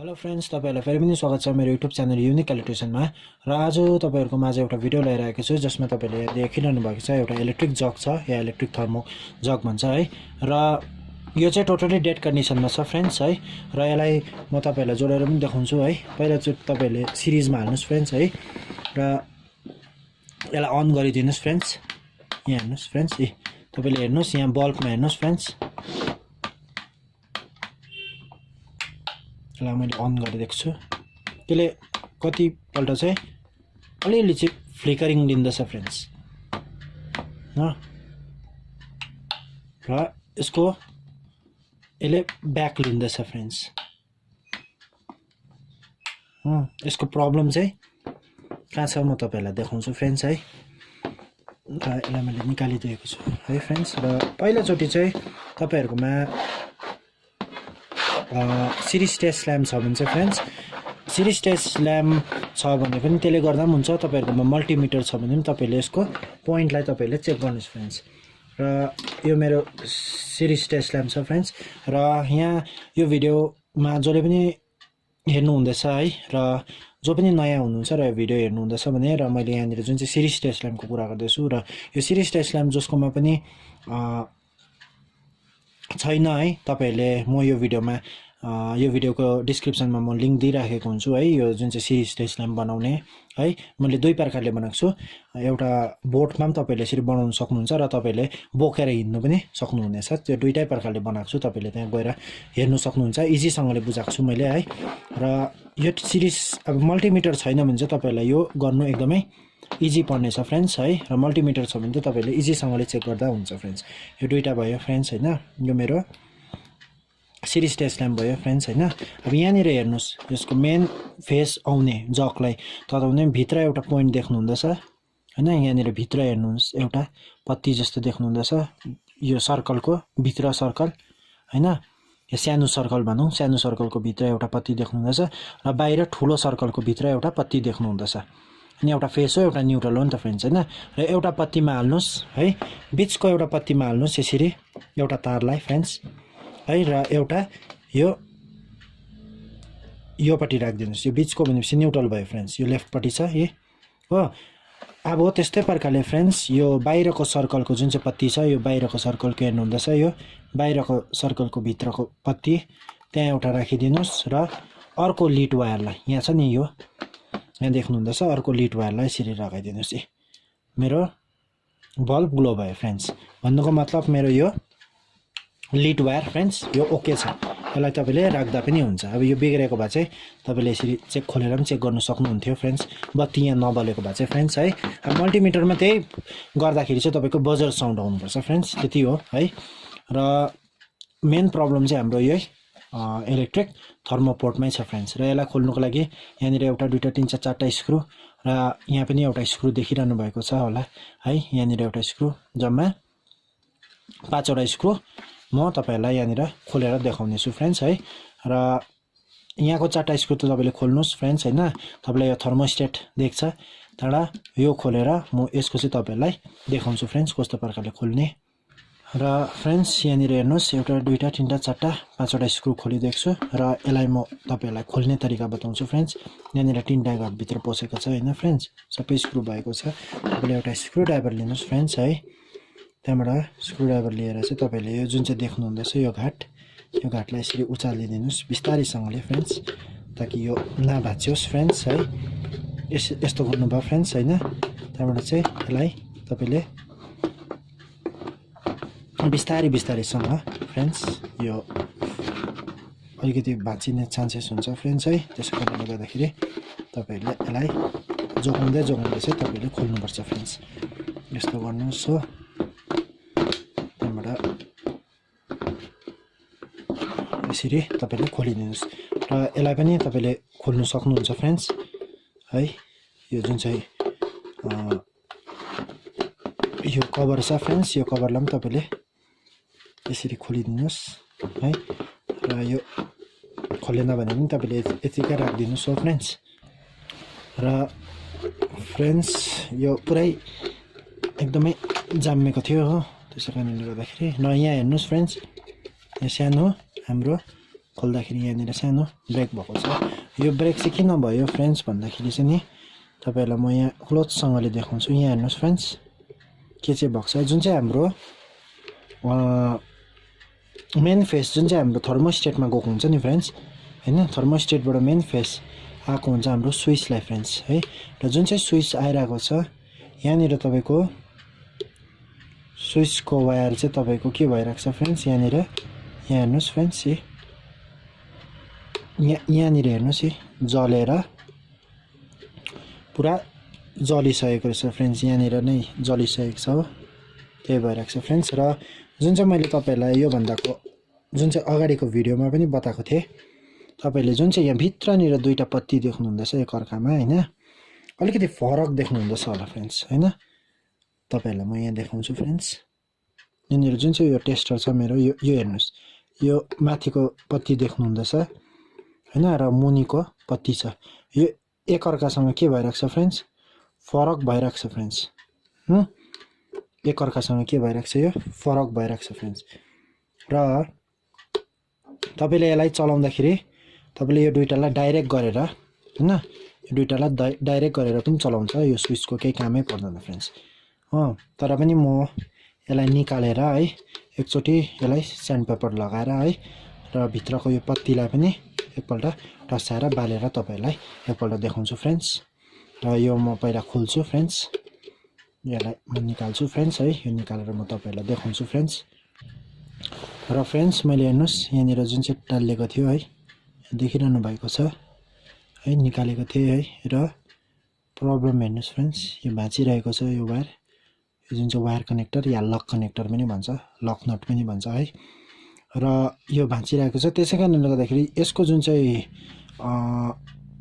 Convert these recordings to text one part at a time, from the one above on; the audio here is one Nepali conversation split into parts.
हेलो फ्रेन्ड्स, तपाईहरुलाई फेरि पनि स्वागत छ मेरो युट्युब च्यानल युनिक इलेक्ट्रिशियनमा। र आज तपाईहरुको माझ एउटा भिडियो लिएर आएको छु जसमा तपाईले देखिरहनु भएको छ एउटा इलेक्ट्रिक जग छ या इलेक्ट्रिक थर्मो जग भन्छ है। र यो चाहिँ टोटली डेड कन्डिसनमा छ फ्रेन्ड्स है। र यसलाई म तपाईहरुलाई जोडेर पनि देखाउँछु है। पहिला चाहिँ तपाईले सिरिजमा हाल्नुस् फ्रेन्ड्स है। र यसलाई अन गरिदिनुस् फ्रेन्ड्स। यहाँ हेर्नुस् फ्रेन्ड्स, तपाईले हेर्नुस् यहाँ बल्बमा हेर्नुस् फ्रेन्ड्स। यसलाई मैले अन गरिदिएको छु। त्यसले कतिपल्ट चाहिँ अलिअलि चाहिँ फ्लिकरिङ दिँदैछ फ्रेन्ड्स र यसको यसले ब्याक लिँदैछ फ्रेन्ड्स। यसको प्रब्लम चाहिँ कहाँ छ म तपाईहरुलाई देखाउँछु फ्रेन्ड्स है। र यसलाई मैले निकालिदिएको छु है फ्रेन्ड्स। र पहिलोचोटि चाहिँ तपाईहरुकोमा सिरिज टेस्ट ल्याम्प छ भने चाहिँ फ्रेन्ड्स, सिरिज टेस्ट ल्याम्प छ भने पनि त्यसले गर्दा पनि हुन्छ। तपाईहरुकोमा मल्टिमिटर छ भने पनि तपाईले यसको पोइन्टलाई तपाईले चेक गर्नुस् फ्रेन्ड्स। र यो मेरो सिरिज टेस्ट ल्याम्प छ फ्रेन्ड्स। र यहाँ यो भिडियोमा जसले पनि हेर्नु हुँदैछ है, र जो पनि नयाँ हुनुहुन्छ र यो भिडियो हेर्नु हुँदैछ भने, र मैले यहाँनिर जुन चाहिँ सिरिज टेस्ट ल्याम्पको कुरा गर्दैछु, र यो सिरिज टेस्ट ल्याम्प जसकोमा पनि छैन है, तपाईहरुले म यो भिडियोको डिस्क्रिप्सनमा म लिंक दिइराखेको हुन्छु है। यो जुन चाहिँ सिरिज टेस्ट ल्याम्प बनाउने है, मैले दुई प्रकारले बनाएको छु। एउटा बोटमा पनि तपाईले यसरी बनाउन सक्नुहुन्छ र तपाईले बोकेर हिँड्नु पनि सक्नुहुनेछ। त्यो दुईटै प्रकारले बनाएको छु, तपाईले त्यहाँ गएर हेर्नु सक्नुहुन्छ। इजीसँगले बुझाएको छु मैले है। र यो सिरिज अब मल्टिमिटर छैन भने चाहिँ तपाईहरुलाई यो गर्नु एकदमै इजी पर्नेछ फ्रेन्ड्स है। र मल्टिमिटर छ भने चाहिँ तपाईले इजीसँगले चेक गर्दा हुन्छ फ्रेन्ड्स। यो दुईटा भयो फ्रेन्ड्स हैन। यो मेरो सिरिज टेस्ट ल्याम्प भयो फ्रेन्ड्स हैन। अब यहाँनिर हेर्नुस्, यसको मेन फेस आउने जगलाई तताउने भित्र एउटा पोइन्ट देख्नु हुँदैछ हैन। यहाँनिर भित्र हेर्नुस् एउटा पत्ती जस्तो देख्नु हुँदैछ। यो सर्कलको भित्र सर्कल हैन, यो सानो सर्कल भनौँ, सानो सर्कलको भित्र एउटा पत्ती देख्नु हुँदैछ। र बाहिर ठुलो सर्कलको भित्र एउटा पत्ती देख्नु हुँदैछ। अनि एउटा फेस हो, एउटा न्युट्रल हो नि त फ्रेन्ड्स हैन। र एउटा पत्तीमा हाल्नुस् है, बीचको एउटा पत्तीमा हाल्नुस् यसरी एउटा तारलाई फ्रेन्ड्स है। र एउटा योपट्टि राखिदिनुस्। यो बीचको भनेपछि न्युट्रल भयो फ्रेन्ड्स। यो लेफ्टपट्टि छ यो हो। अब त्यस्तै प्रकारले फ्रेन्ड्स यो बाहिरको सर्कलको जुन चाहिँ पत्ती छ, यो बाहिरको सर्कलको हेर्नु हुँदैछ, यो बाहिरको सर्कलको भित्रको पत्ती त्यहाँ एउटा राखिदिनुस्। र अर्को लिड वायरलाई यहाँ छ नि, यो यहाँ देख्नु हुँदैछ, अर्को लिड वायरलाई यसरी लगाइदिनुस्। मेरो बल्ब ग्लो भयो फ्रेन्ड्स। भन्नुको मतलब मेरो यो लिड वायर फ्रेन्ड्स यो ओके छ। यसलाई तपाईले राख्दा पनि हुन्छ। अब यो बिग्रेको भए चाहिँ तपाईले यसरी चेक खोलेर पनि चेक गर्न सक्नुहुन्थ्यो फ्रेन्ड्स, बत्ती यहाँ नबलेको भए चाहिँ फ्रेन्ड्स है। अब मल्टिमिटरमा त्यही गर्दाखेरि चाहिँ तपाईको बजर साउन्ड आउनुपर्छ फ्रेन्ड्स, त्यति हो है। र मेन प्रब्लम चाहिँ हाम्रो यही इलेक्ट्रिक थर्मोपोर्टमै छ फ्रेन्ड्स। र यसलाई खोल्नुको लागि यहाँनिर एउटा दुईटा तीन चारवटा स्क्रु, र यहाँ पनि एउटा स्क्रु देखिरहनु भएको छ होला है। यहाँनिर एउटा स्क्रु, जम्मा 5वटा स्क्रु म तपाईहरुलाई यहाँनिर खोलेर देखाउने छु फ्रेन्ड्स है। र यहाँको 4टा स्क्रु त तपाईले खोल्नुस् फ्रेन्ड्स हैन। तपाईलाई यो थर्मोस्टेट देख्छ, त्यहाँबाट यो खोलेर म यसको चाहिँ तपाईहरुलाई देखाउँछु फ्रेन्ड्स कस्तो प्रकारले खोल्ने। र फ्रेन्ड्स यहाँनिर हेर्नुस्, एउटा दुईटा तीनटा चारटा 5वटा स्क्रु खोलिदिएको छु। र यसलाई म तपाईहरुलाई खोल्ने तरिका बताउँछु फ्रेन्ड्स। यहाँनिर तीनटा घट भित्र पसेको छ हैन फ्रेन्ड्स, सबै स्क्रु भएको छ। तपाईले एउटा स्क्रु ड्राइभर लिनुस् फ्रेन्ड्स है। त्यहाँबाट स्क्रु ड्राइभर लिएर चाहिँ तपाईले यो जुन चाहिँ देख्नु हुँदैछ यो घाटलाई यसरी उचालिदिनुस् बिस्तारैसँगले फ्रेन्ड्स, ताकि यो नभाँचियोस् फ्रेन्ड्स है। यस्तो गर्नुभयो फ्रेन्ड्स हैन। त्यहाँबाट चाहिँ यसलाई तपाईले बिस्तारैसँग फ्रेन्ड्स यो अलिकति भाँचिने चान्सेस हुन्छ फ्रेन्ड्स है। त्यसो कारणले गर्दाखेरि तपाईहरुले यसलाई जोगाउँदै चाहिँ तपाईले खोल्नुपर्छ फ्रेन्ड्स। यस्तो गर्नुस् हो। त्यहाँबाट यसरी तपाईले खोलिदिनुस्। र यसलाई पनि तपाईले खोल्नु सक्नुहुन्छ फ्रेन्ड्स है। यो जुन चाहिँ यो कभर छ फ्रेन्ड्स, यो कभरलाई पनि तपाईले यसरी खोलिदिनुस् है। र यो खोलेन भने पनि तपाईले यतिकै राखिदिनुस् हो फ्रेन्ड्स। र फ्रेन्ड्स यो पुरै एकदमै जाम्मेको थियो हो, त्यसै कारणले गर्दाखेरि। र यहाँ हेर्नुस् फ्रेन्ड्स, यो सानो हाम्रो खोल्दाखेरि यहाँनिर सानो ब्रेक भएको छ यो ब्रेक चाहिँ किन भयो फ्रेन्ड्स भन्दाखेरि चाहिँ नि तपाईहरुलाई म यहाँ क्लोजसँगले देखाउँछु यहाँ हेर्नुस् फ्रेन्ड्स के चाहिँ भएको छ जुन चाहिँ हाम्रो मेन फेस जुन चाहिँ हाम्रो थर्मोस्टेटमा गएको हुन्छ नि फ्रेन्ड्स हैन थर्मोस्टेटबाट मेन फेस आएको हुन्छ हाम्रो स्विचलाई फ्रेन्ड्स है र जुन चाहिँ स्विच आइराको छ यहाँनिर तपाईको स्विचको वायर चाहिँ तपाईको के भइराको छ फ्रेन्ड्स यहाँनिर यहाँ हेर्नुस् फ्रेन्ड्स यहाँनिर हेर्नुस् जलेर पुरा जलिसकेको रहेछ फ्रेन्ड्स यहाँनिर नै जलिसकेको छ हो त्यही भइराको छ फ्रेन्ड्स र जुन चाहिँ मैले तपाईहरुलाई यो भन्दाको जुन चाहिँ अगाडिको भिडियोमा पनि बताएको थिए तपाईले जुन चाहिँ यहाँ भित्रनिर दुईटा पत्ती देख्नुहुँदैछ एक अर्कामा हैन अलिकति फरक देख्नुहुँदैछ होला फ्रेन्ड्स हैन तपाईहरुलाई म यहाँ देखाउँछु फ्रेन्ड्स यहाँनिर जुन चाहिँ यो टेस्टर छ मेरो यो हेर्नुस् यो माथिको पत्ती देख्नुहुँदैछ हैन र मुनिको पत्ती छ यो एक अर्कासँग के भइराको छ फ्रेन्ड्स फरक भइराको छ फ्रेन्ड्स एक अर्कासँग के भइराको छ यो फरक भइराको छ फ्रेन्ड्स र तपाईले यसलाई चलाउँदाखेरि तपाईले यो दुईटालाई डाइरेक्ट गरेर हैन यो दुईटालाई डाइरेक्ट गरेर पनि चलाउँछ यो स्विचको केही कामै पर्दैन फ्रेन्ड्स तर पनि म यसलाई निकालेर है एकचोटी यसलाई स्यान्ड पेपर लगाएर है र भित्रको यो पत्तीलाई पनि एकपल्ट टसाएर बालेर तपाईहरुलाई एकपल्ट देखाउँछु फ्रेन्ड्स र यो म पहिला खोल्छु फ्रेन्ड्स यसलाई म निकाल्छु फ्रेन्ड्स है यो निकालेर म तपाईहरुलाई देखाउँछु फ्रेन्ड्स र फ्रेन्ड्स मैले हेर्नुस् यहाँनिर जुन चाहिँ टालेको थियो है देखिरहनु भएको छ है निकालेको थिए है र प्रब्लम हेर्नुस् फ्रेन्ड्स यो भाँचिरहेको छ यो वायर यो जुन चाहिँ वायर कनेक्टर या लक कनेक्टर पनि भन्छ लक नट पनि भन्छ है र यो भाँचिरहेको छ त्यसैकारणले गर्दाखेरि यसको जुन चाहिँ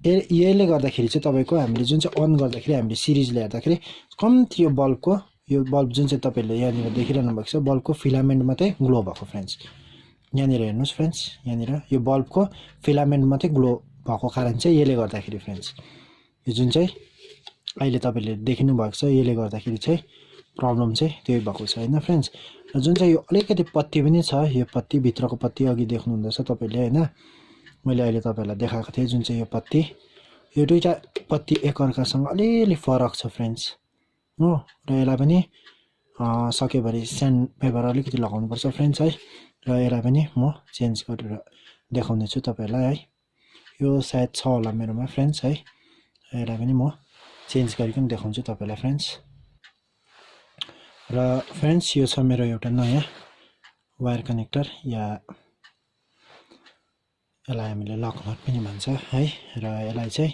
यसले गर्दाखेरि चाहिँ तपाईको हामीले जुन चाहिँ अन गर्दाखेरि हामीले सिरिजले हेर्दाखेरि कम्ती यो बल्ब जुन चाहिँ तपाईले यहाँनिर देखिरहनु भएको छ बल्बको फिलामेन्ट मात्रै ग्लो भएको फ्रेन्ड्स यहाँनिर हेर्नुस् फ्रेन्ड्स यहाँनिर यो बल्बको फिलामेन्ट मात्रै ग्लो भएको कारण चाहिँ यसले गर्दाखेरि फ्रेन्ड्स यो जुन चाहिँ अहिले तपाईले देखिनु भएको छ यसले गर्दाखेरि चाहिँ प्रब्लम चाहिँ त्यही भएको छ हैन फ्रेन्ड्स र जुन चाहिँ यो अलिकति पत्ती पनि छ यो पत्ती भित्रको पत्ती अघि देख्नुहुँदैछ तपाईले हैन मैले अहिले तपाईहरुलाई देखाएको थिएँ जुन चाहिँ यो पत्ती यो दुईटा पत्ती एक अर्कासँग अलिअलि फरक छ फ्रेन्ड्स हो र यसलाई पनि सकेभरि स्यान्ड पेपर अलिकति लगाउनु पर्छ फ्रेन्ड्स है र यसलाई पनि म चेन्ज गरेर देखाउने छु तपाईहरुलाई है यो सायद छ होला मेरोमा फ्रेन्ड्स है यसलाई पनि म चेन्ज गरिकन देखाउँछु तपाईहरुलाई फ्रेन्ड्स र फ्रेन्ड्स यो छ मेरो एउटा नयाँ वायर कनेक्टर या यसलाई हामीले लक नट पनि भन्छ है र यसलाई चाहिँ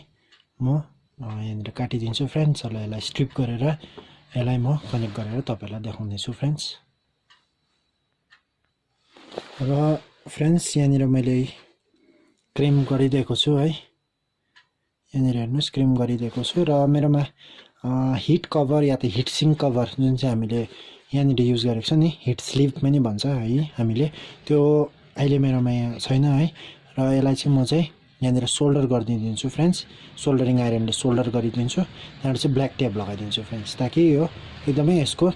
म यहाँनिर काटिदिन्छु फ्रेन्ड्स र यसलाई स्ट्रिप गरेर यसलाई म कनेक्ट गरेर तपाईहरुलाई देखाउने छु फ्रेन्ड्स र फ्रेन्ड्स यहाँनिर मैले क्रिम गरिदिएको छु है यहाँनिर हेर्नुस् क्रिम गरिदिएको छु र मेरोमा हिट कभर या त हिट सिङ्क कभर जुन चाहिँ हामीले यहाँनिर युज गरेको छ नि हिट स्लिभ पनि भन्छ है हामीले त्यो अहिले मेरोमा यहाँ छैन है र यसलाई चाहिँ म चाहिँ यहाँनिर सोल्डर गरिदिन्छु फ्रेन्ड्स सोल्डरिङ आइरनले सोल्डर गरिदिन्छु त्यहाँबाट चाहिँ ब्ल्याक टेप लगाइदिन्छु फ्रेन्ड्स ताकि यो एकदमै यसको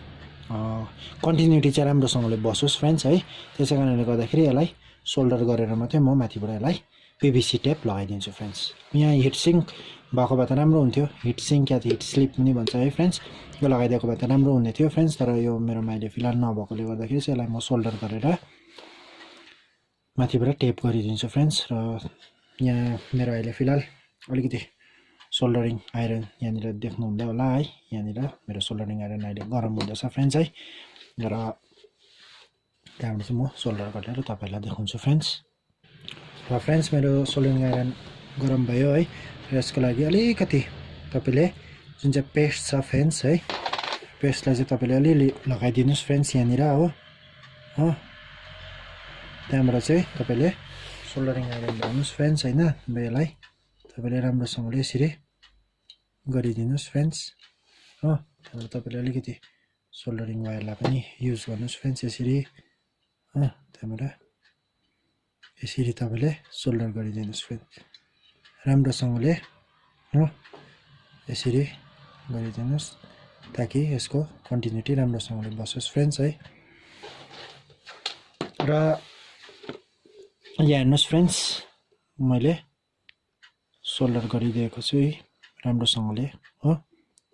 कन्टिन्युटी चाहिँ राम्रोसँगले बसोस् फ्रेन्ड्स है त्यसै कारणले गर्दाखेरि यसलाई सोल्डर गरेर मात्रै म माथिबाट यसलाई पीवीसी टेप लगाइदिन्छु फ्रेन्ड्स यहाँ हिट सिङ्क भएको भए त राम्रो हुन्थ्यो हिट सिङ्क या त हिट स्लिप पनि भन्छ है फ्रेन्ड्स यो लगाइदिएको भए त राम्रो हुने थियो फ्रेन्ड्स तर यो मेरोमा अहिले फिलहाल नभएकोले गर्दाखेरि चाहिँ यसलाई म सोल्डर गरेर माथिबाट टेप गरिदिन्छु फ्रेन्ड्स र यहाँ मेरो अहिले फिलहाल अलिकति सोल्डरिङ आइरन यहाँनिर देख्नुहुँदै होला है यहाँनिर मेरो सोल्डरिङ आइरन अहिले गरम हुँदैछ फ्रेन्ड्स है र त्यहाँबाट चाहिँ म सोल्डर गरेर तपाईहरुलाई देखाउँछु फ्रेन्ड्स र फ्रेन्ड्स मेरो सोल्डरिङ आइरन गरम भयो है र यसको लागि अलिकति तपाईले जुन चाहिँ पेस्ट छ फ्रेन्ड्स है पेस्टलाई चाहिँ तपाईले अलिअलि लगाइदिनुस् फ्रेन्ड्स यहाँनिर हो त्यहाँबाट चाहिँ तपाईले सोल्डरिङ आइरन लगाउनुस् फ्रेन्ड्स हैन र यसलाई तपाईले राम्रोसँगले यसरी गरिदिनुस् फ्रेन्ड्स हो त्यहाँबाट तपाईले अलिकति सोल्डरिङ वायरलाई पनि युज गर्नुस् फ्रेन्ड्स यसरी हो त्यहाँबाट यसरी तपाईले सोल्डर गरिदिनुस् फ्रेन्ड्स राम्रोसँगले हो यसरी गरिदिनुस् ताकि यसको कन्टिन्युटी राम्रोसँगले बसोस् फ्रेन्ड्स है र यहाँ हेर्नुहोस् फ्रेन्ड्स मैले सोल्डर गरिदिएको छु है राम्रोसँगले हो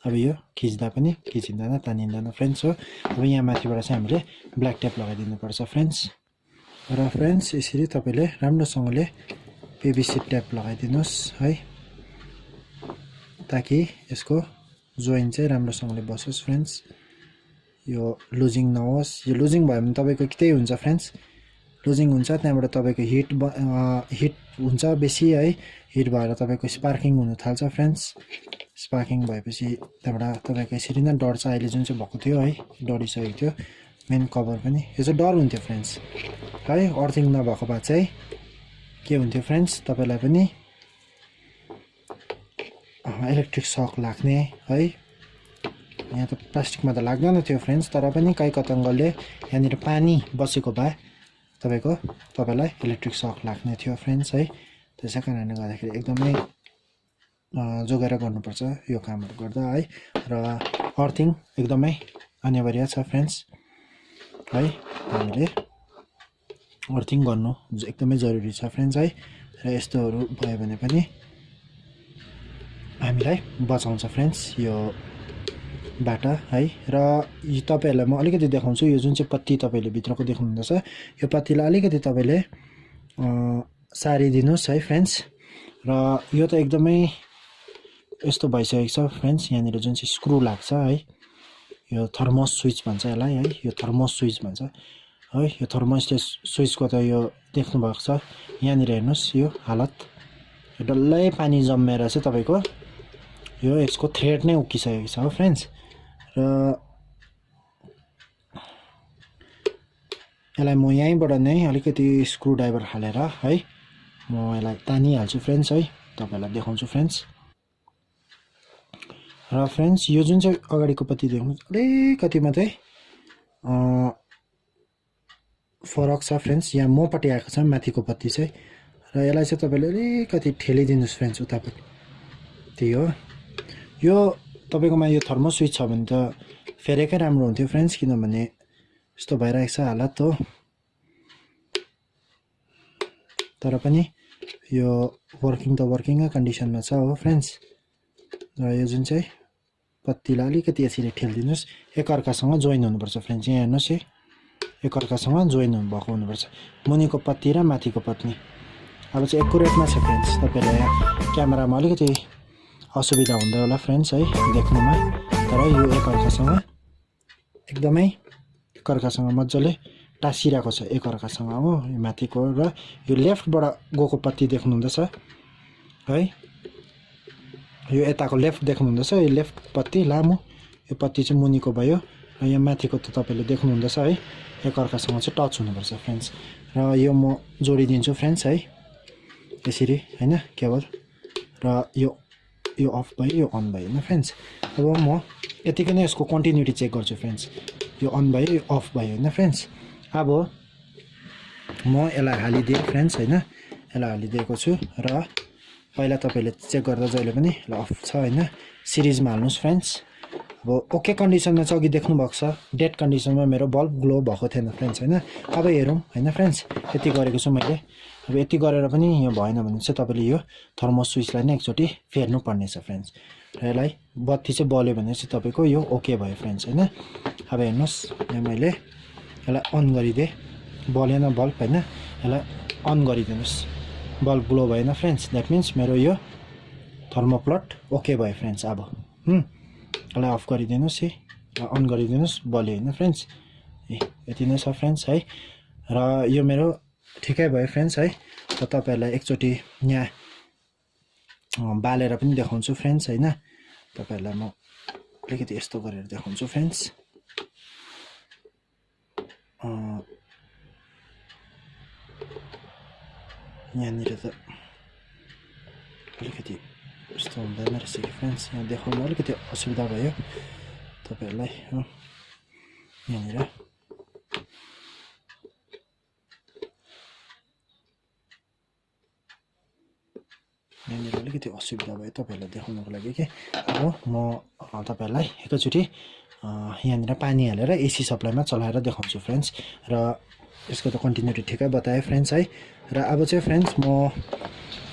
अब यो खिच्दा पनि खिचिँदैन तानिँदैन फ्रेन्ड्स हो अब यहाँ माथिबाट चाहिँ हामीले ब्ल्याक टेप लगाइदिनु पर्छ फ्रेन्ड्स र फ्रेन्ड्स यसरी तपाईँले राम्रोसँगले पिभिसी टेप लगाइदिनुहोस् है ताकि यसको जोइन्ट चाहिँ राम्रोसँगले बसोस् फ्रेन्ड्स यो लुजिङ नहोस् यो लुजिङ भयो भने तपाईँको त्यही हुन्छ फ्रेन्ड्स लुजिङ हुन्छ त्यहाँबाट तपाईँको हिट हुन्छ बेसी है हिट भएर तपाईँको स्पार्किङ हुन थाल्छ फ्रेन्ड्स स्पार्किङ भएपछि त्यहाँबाट तपाईँको यसरी नै डढ्छ अहिले जुन चाहिँ भएको थियो है डढिसकेको थियो मेन कभर पनि यो चाहिँ डर हुन्थ्यो फ्रेन्ड्स है अर्थिङ नभएको भए चाहिँ के हुन्थ्यो फ्रेन्ड्स तपाईँलाई पनि इलेक्ट्रिक सक लाग्ने है यहाँ त प्लास्टिकमा त लाग्दैन थियो फ्रेन्ड्स तर पनि काहीँ कतङ्गले यहाँनिर पानी बसेको भए तपाईँलाई इलेक्ट्रिक सक लाग्ने थियो फ्रेन्ड्स है त्यसै कारणले गर्दाखेरि एकदमै जोगाएर गर्नुपर्छ यो कामहरू गर्दा है र अर्थिङ एकदमै अनिवार्य छ फ्रेन्ड्स है हामीले अर्थिङ गर्नु एकदमै जरुरी छ फ्रेन्ड्स है र यस्तोहरू भयो भने पनि हामीलाई बचाउँछ फ्रेन्ड्स यो बाट है र तपाईहरुलाई म अलिकति देखाउँछु यो जुन चाहिँ पत्ती तपाईले भित्रको देख्नुहुँदैछ यो पत्तीलाई अलिकति तपाईले सारिदिनुस् है फ्रेन्ड्स र यो त एकदमै यस्तो भइसकेको छ फ्रेन्ड्स यहाँनिर जुन चाहिँ स्क्रु लाग्छ है यो थर्मोस स्विच भन्छ यसलाई है यो थर्मोस स्विच भन्छ है यो थर्मोस स्विचको त यो देख्नु भएको छ यहाँनिर हेर्नुस् यो हालत यो डल्लै पानी जम्मेर चाहिँ तपाईको यो यसको थ्रेड नै उक्किसकेको छ हो फ्रेन्ड्स र यसलाई म यहीँबाट नै अलिकति स्क्रु ड्राइभर हालेर है म यसलाई तानिहाल्छु फ्रेन्ड्स है तपाईलाई देखाउँछु फ्रेन्ड्स र फ्रेन्ड्स यो जुन चाहिँ अगाडिको पत्ती देख्नु अलिकति मात्रै फरक छ फ्रेन्ड्स यहाँ मपट्टि आएको छ माथिको पत्ती चाहिँ र यसलाई चाहिँ तपाईले अलिकति ठेलिदिनुस् फ्रेन्ड्स उतापट्टि त्यही हो यो तपाईकोमा यो थर्मो स्विच छ भने त फेरेकै राम्रो हुन्थ्यो फ्रेन्ड्स किनभने यस्तो भइरहेको छ हालत हो तर पनि यो वर्किङ त वर्किङै कन्डिसनमा छ हो फ्रेन्ड्स र यो जुन चाहिँ पत्तीलाई अलिकति यसरी ठेलिदिनुस् एकअर्कासँग जोइन हुनुपर्छ फ्रेन्ड्स यहाँ हेर्नुस् है एकअर्कासँग जोइन भएको हुनुपर्छ मुनिको पत्ती र माथिको पत्नी अब चाहिँ एकुरेटमा छ फ्रेन्ड्स तपाईलाई यहाँ क्यामेरामा अलिकति असुविधा हुँदै होला फ्रेन्ड्स है देख्नुमा तर यो एकअर्कासँग एकदमै एकअर्कासँग मजाले टाँसिरहेको छ एकअर्कासँग हो यो माथिको र यो लेफ्टबाट गएको पत्ती देख्नुहुँदैछ है यो यताको लेफ्ट देख्नुहुँदैछ यो लेफ्ट पत्ती लामो यो पत्ती चाहिँ मुनिको भयो र यो माथिको त तपाईले देख्नुहुँदैछ है एकअर्कासँग चाहिँ टच हुनुपर्छ फ्रेन्ड्स र यो म जोडिदिन्छु फ्रेन्ड्स है यसरी हैन केबल र यो अफ भयो यो अन भयो हैन फ्रेन्ड्स अब म यतिकै नै यसको कन्टिन्युटी चेक गर्छु फ्रेन्ड्स यो अन भयो यो अफ भयो हैन फ्रेन्ड्स अब म यसलाई हालिदिएँ फ्रेन्ड्स हैन यसलाई हालिदिएको छु र पहिला तपाईले चेक गर्दा जहिले पनि ल अफ छ हैन सिरिजमा हाल्नुस् फ्रेन्ड्स अब ओके कन्डिसनमा चाहिँ अघि देख्नु भएको छ डेड कन्डिसनमा मेरो बल्ब ग्लो भएको थिएन फ्रेन्ड्स हैन अब हेरौँ हैन फ्रेन्ड्स यति गरेको छु मैले अब यति गरेर पनि यो भएन भने चाहिँ तपाईले यो थर्मो स्विचलाई नै एकचोटी फेर्नु पर्ने छ फ्रेन्ड्स र यसलाई बत्ती चाहिँ बल्यो भने चाहिँ तपाईको यो ओके भयो फ्रेन्ड्स हैन अब हेर्नुस् यहाँ मैले यसलाई अन गरिदिएँ बलेन बल्ब हैन यसलाई अन गरिदिनुस् बल्ब ग्लो भएन फ्रेन्ड्स द्याट मिन्स मेरो यो थर्मोप्लट ओके भयो फ्रेन्ड्स अब यसलाई अफ गरिदिनुस् है अन गरिदिनुस् बल्यो हैन फ्रेन्ड्स ए यति नै छ फ्रेन्ड्स है र यो मेरो ठिकै भयो फ्रेन्ड्स है र तपाईहरुलाई एकचोटी यहाँ बालेर पनि देखाउँछु फ्रेन्ड्स हैन तपाईहरुलाई म अलिकति यस्तो गरेर देखाउँछु फ्रेन्ड्स यहाँनिर त अलिकति यस्तो हुँदैन रहेछ कि फ्रेन्ड्स यहाँ देखाउनु अलिकति असुविधा भयो तपाईहरुलाई यहाँनिर अलिकति असुविधा भयो तपाईहरुलाई देखाउनको लागि के अब म तपाईहरुलाई एकैचोटी यहाँनिर पानी हालेर एसी सप्लाईमा चलाएर देखाउँछु फ्रेन्ड्स र यसको त कन्टिन्युटी ठिकै बताएँ फ्रेन्ड्स है। र अब चाहिँ फ्रेन्ड्स म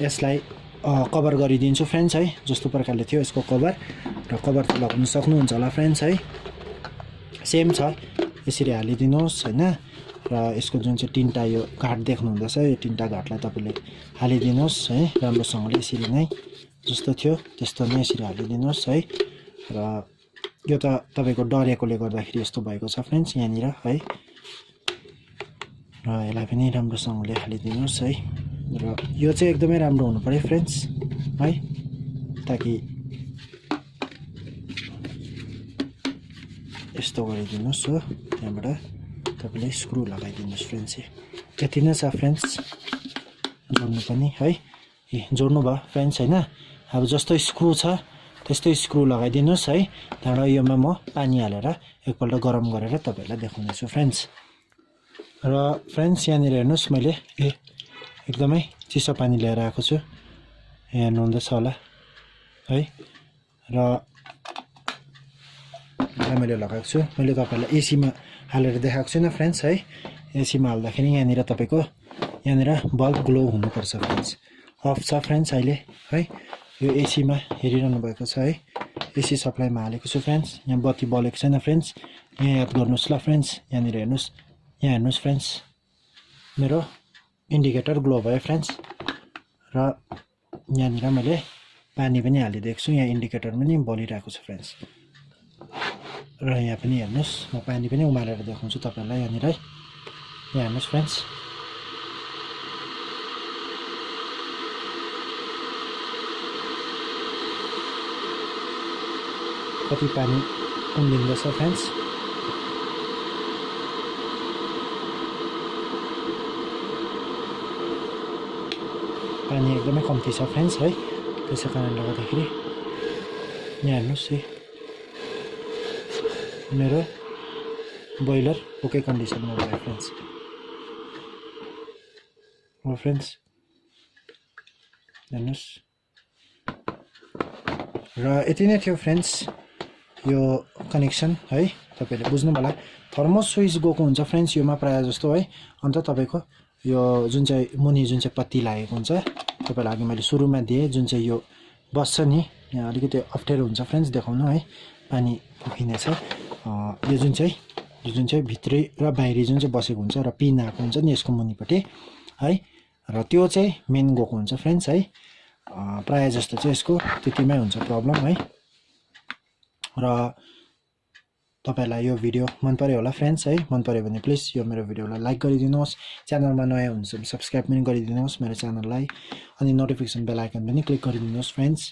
यसलाई कभर गरिदिन्छु फ्रेन्ड्स है, जस्तो प्रकारले थियो यसको कभर। र कभर त लगाउन सक्नुहुन्छ होला फ्रेन्ड्स है, सेम छ यसरी हालिदिनुहोस् होइन। र यसको जुन चाहिँ तिनवटा यो घाट देख्नुहुँदैछ यो तिनवटा घाटलाई तपाईँले हालिदिनुहोस् है राम्रोसँगले, यसरी नै जस्तो थियो त्यस्तो नै यसरी हालिदिनुहोस् है। र यो त तपाईँको डरेकोले गर्दाखेरि यस्तो भएको छ फ्रेन्ड्स यहाँनिर है। र यसलाई पनि राम्रोसँगले हालिदिनुहोस् है। र यो चाहिँ एकदमै राम्रो हुनु पऱ्यो फ्रेन्ड्स है, ताकि यस्तो गरिदिनुहोस् हो। त्यहाँबाट तपाईँले स्क्रु लगाइदिनुहोस् फ्रेन्ड्स। यति नै छ फ्रेन्ड्स जोड्नु पनि है। जोड्नु भयो फ्रेन्ड्स होइन। अब जस्तो स्क्रु छ त्यस्तै स्क्रु लगाइदिनुहोस् है। त्यहाँबाट योमा म पानी हालेर एकपल्ट गरम गरेर तपाईँहरूलाई देखाउनेछु फ्रेन्ड्स। र फ्रेन्ड्स यहाँनिर हेर्नुहोस् मैले एकदमै चिसो पानी लिएर आएको छु, हेर्नुहुँदैछ होला है। र मैले लगाएको छु, मैले तपाईँहरूलाई एसीमा हालेर देखाएको छुइनँ फ्रेन्ड्स है। एसीमा हाल्दाखेरि यहाँनिर तपाईँको यहाँनिर बल्ब ग्लो हुनुपर्छ फ्रेन्ड्स। अफ छ फ्रेन्ड्स अहिले है। यो एसीमा हेरिरहनु भएको छ है, एसी सप्लाईमा हालेको छु फ्रेन्ड्स। यहाँ बत्ती बलेको छैन फ्रेन्ड्स, यहाँ याद गर्नुहोस् ल फ्रेन्ड्स। यहाँनिर हेर्नुहोस्, यहाँ हेर्नुहोस् फ्रेन्ड्स, मेरो इन्डिकेटर ग्लो भयो फ्रेन्ड्स। र यहाँनिर मैले पानी पनि हालिदिएको छु, यहाँ इन्डिकेटर पनि बलिरहेको छ फ्रेन्ड्स। र यहाँ पनि हेर्नुहोस्, म पानी पनि उमालेर देखाउँछु तपाईँहरूलाई यहाँनिर है। यहाँ हेर्नुहोस् फ्रेन्ड्स, कति पानी उम्लिँदैछ फ्रेन्ड्स। पानी एकदमै कम्ती छ फ्रेन्ड्स है, त्यसै कारणले गर्दाखेरि यहाँ हेर्नुहोस् है मेरो बोइलर ओके कन्डिसनमा भयो फ्रेन्ड्स। हो फ्रेन्ड्स हेर्नुहोस्। र यति नै थियो फ्रेन्ड्स यो कनेक्सन है, तपाईँले बुझ्नु होला। थर्मो स्विच गएको हुन्छ फ्रेन्ड्स योमा प्रायः जस्तो है। अन्त तपाईँको यो जुन चाहिँ मुनि जुन चाहिँ पत्ती लागेको हुन्छ, तपाईँलाई अघि मैले सुरुमा दिएँ जुन चाहिँ यो बस्छ नि, यहाँ अलिकति अप्ठ्यारो हुन्छ फ्रेन्ड्स देखाउनु है, पानी उठिनेछ। यो जुन चाहिँ भित्री र बाहिरी जुन चाहिँ बसेको हुन्छ र पिन आएको हुन्छ नि यसको मुनिपट्टि है, र त्यो चाहिँ मेन गएको हुन्छ फ्रेन्ड्स है। प्रायः जस्तो चाहिँ यसको त्यतिमै हुन्छ प्रब्लम है। र तपाईँलाई यो भिडियो मन पर्यो होला फ्रेन्ड्स है। मन पर्यो भने प्लिज यो मेरो भिडियोलाई लाइक गरिदिनुहोस्, च्यानलमा नयाँ हुनुहुन्छ भने सब्सक्राइब पनि गरिदिनुहोस् मेरो च्यानललाई, अनि नोटिफिकेसन बेल आइकन पनि क्लिक गरिदिनुहोस् फ्रेन्ड्स,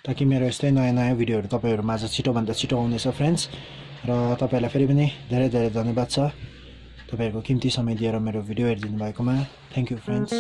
ताकि मेरो यस्तै नयाँ नयाँ भिडियोहरू तपाईँहरू माझ छिटोभन्दा छिटो आउनेछ फ्रेन्ड्स। र तपाईँहरूलाई फेरि पनि धेरै धेरै धन्यवाद छ तपाईँहरूको कीमती समय दिएर मेरो भिडियो हेरिदिनु भएकोमा। Thank you friends.